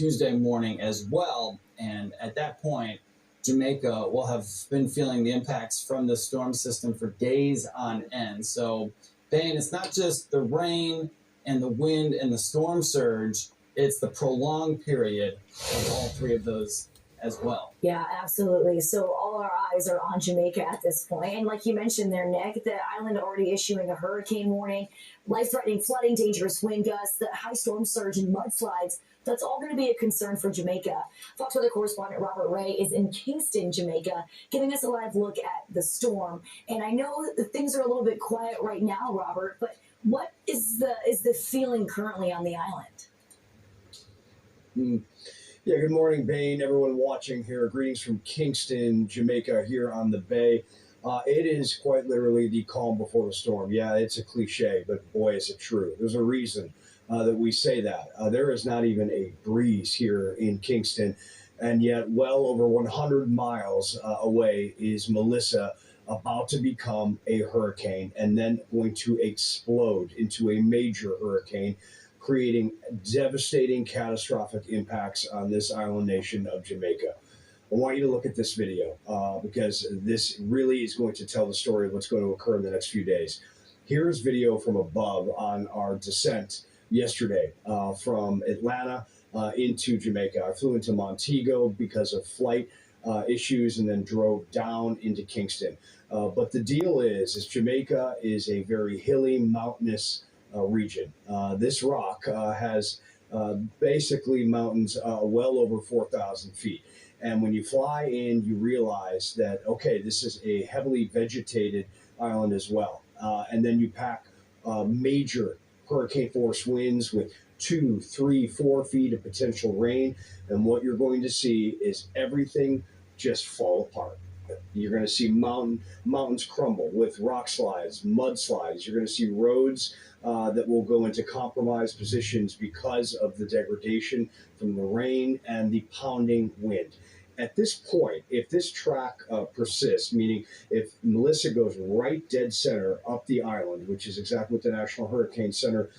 Tuesday morning as well. And at that point, Jamaica will have been feeling the impacts from the storm system for days on end. So, Bane, it's not just the rain and the wind and the storm surge, it's the prolonged period of all three of those as well. Yeah, absolutely. So all our eyes are on Jamaica at this point. And like you mentioned there, Nick, the island already issuing a hurricane warning, life-threatening flooding, dangerous wind gusts, the high storm surge and mudslides. That's all going to be a concern for Jamaica. Fox Weather correspondent Robert Ray is in Kingston, Jamaica, giving us a live look at the storm. And I know that things are a little bit quiet right now, Robert, but what is the feeling currently on the island? Yeah, good morning, Bane. Everyone watching here. Greetings from Kingston, Jamaica, here on the Bay. It is quite literally the calm before the storm. Yeah, it's a cliche, but boy, is it true. There's a reason that we say that. There is not even a breeze here in Kingston, and yet well over 100 miles away is Melissa, about to become a hurricane and then going to explode into a major hurricane, creating devastating, catastrophic impacts on this island nation of Jamaica. I want you to look at this video because this really is going to tell the story of what's going to occur in the next few days. Here's video from above on our descent yesterday from Atlanta into Jamaica. I flew into Montego because of flight issues and then drove down into Kingston. But the deal is Jamaica is a very hilly, mountainous region. This rock has basically mountains well over 4,000 feet. And when you fly in, you realize that, okay, this is a heavily vegetated island as well. And then you pack major hurricane force winds with 2, 3, 4 feet of potential rain. And what you're going to see is everything just fall apart. You're going to see mountains crumble with rock slides, mudslides. You're going to see roads that will go into compromised positions because of the degradation from the rain and the pounding wind. At this point, if this track persists, meaning if Melissa goes right dead center up the island, which is exactly what the National Hurricane Center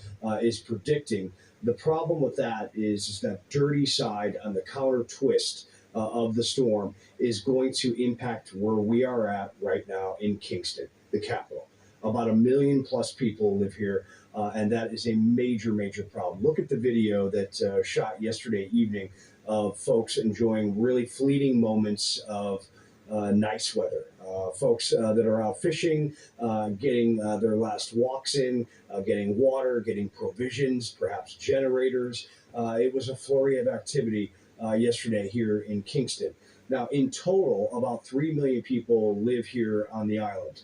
is predicting, the problem with that is that dirty side on the counter twist of the storm is going to impact where we are at right now in Kingston, the capital. About 1 million plus people live here, and that is a major, major problem. Look at the video that shot yesterday evening of folks enjoying really fleeting moments of nice weather. Folks that are out fishing, getting their last walks in, getting water, getting provisions, perhaps generators. It was a flurry of activity yesterday here in Kingston. Now, in total, about 3 million people live here on the island.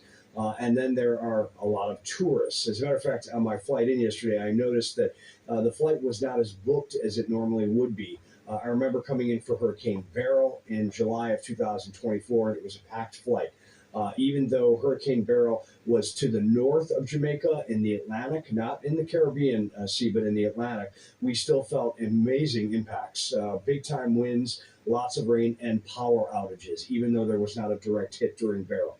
And then there are a lot of tourists. As a matter of fact, on my flight in yesterday, I noticed that the flight was not as booked as it normally would be. I remember coming in for Hurricane Beryl in July of 2024, and it was a packed flight. Even though Hurricane Beryl was to the north of Jamaica in the Atlantic, not in the Caribbean Sea, but in the Atlantic, we still felt amazing impacts, big-time winds, lots of rain, and power outages, even though there was not a direct hit during Beryl.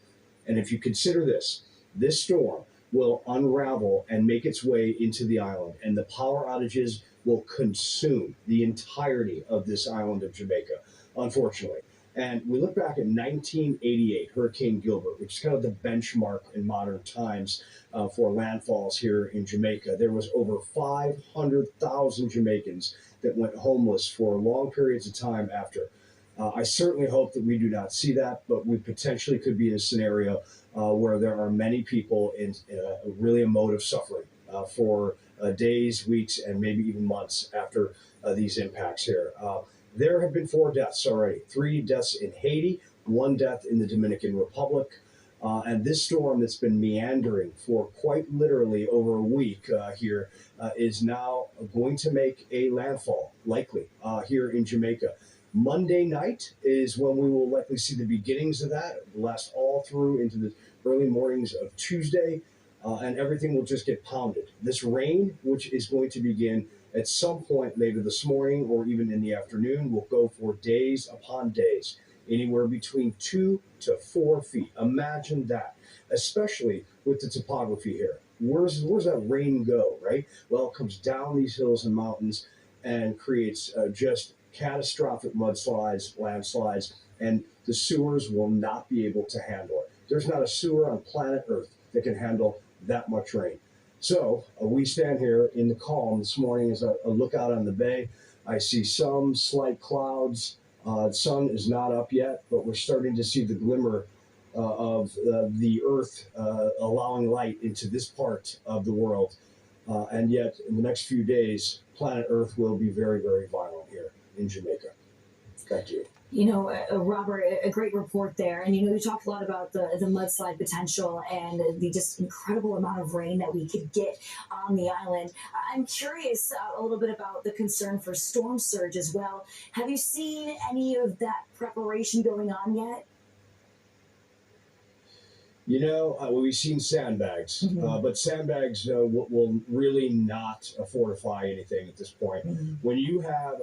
And if you consider this storm will unravel and make its way into the island, and the power outages will consume the entirety of this island of Jamaica, unfortunately. And we look back at 1988, Hurricane Gilbert, which is kind of the benchmark in modern times for landfalls here in Jamaica. There was over 500,000 Jamaicans that went homeless for long periods of time after. I certainly hope that we do not see that, but we potentially could be in a scenario where there are many people in really a mode of suffering for days, weeks, and maybe even months after these impacts here. There have been 4 deaths already, 3 deaths in Haiti, 1 death in the Dominican Republic. And this storm that's been meandering for quite literally over a week here is now going to make a landfall, likely, here in Jamaica. Monday night is when we will likely see the beginnings of that. It will last all through into the early mornings of Tuesday, and everything will just get pounded. This rain, which is going to begin at some point later this morning or even in the afternoon, will go for days upon days, anywhere between 2 to 4 feet. Imagine that, especially with the topography here. Where's that rain go, right? Well, it comes down these hills and mountains, and creates just catastrophic mudslides, landslides, and the sewers will not be able to handle it. There's not a sewer on planet Earth that can handle that much rain. So we stand here in the calm this morning as I look out on the bay. I see some slight clouds. The sun is not up yet, but we're starting to see the glimmer of the Earth allowing light into this part of the world. And yet, in the next few days, planet Earth will be very, very violent here in Jamaica. Back to you. You know, Robert, a great report there. And, you talked a lot about the mudslide potential and the just incredible amount of rain that we could get on the island. I'm curious a little bit about the concern for storm surge as well. Have you seen any of that preparation going on yet? We've seen sandbags, but sandbags will really not fortify anything at this point. When you have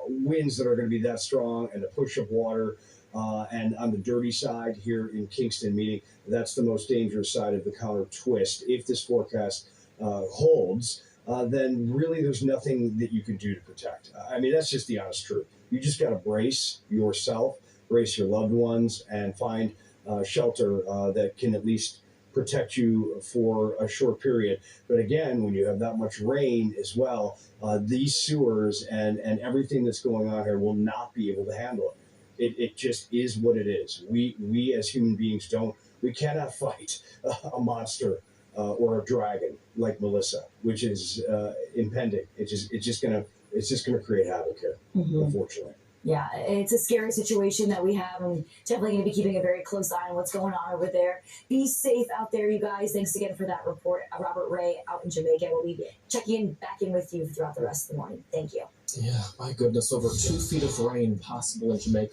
winds that are going to be that strong and a push of water, and on the dirty side here in Kingston, meaning that's the most dangerous side of the counter twist. If this forecast holds, then really there's nothing that you can do to protect. I mean, that's just the honest truth. You just got to brace yourself, brace your loved ones, and find shelter that can at least protect you for a short period. But again, when you have that much rain as well, these sewers and everything that's going on here will not be able to handle it. It just is what it is. We as human beings we cannot fight a monster or a dragon like Melissa, which is impending. It's just gonna create havoc here, unfortunately. Yeah, it's a scary situation that we have. I'm definitely going to be keeping a very close eye on what's going on over there. Be safe out there, you guys. Thanks again for that report. Robert Ray out in Jamaica. We'll be checking back in with you throughout the rest of the morning. Thank you. Yeah, my goodness, over 2 feet of rain possible in Jamaica.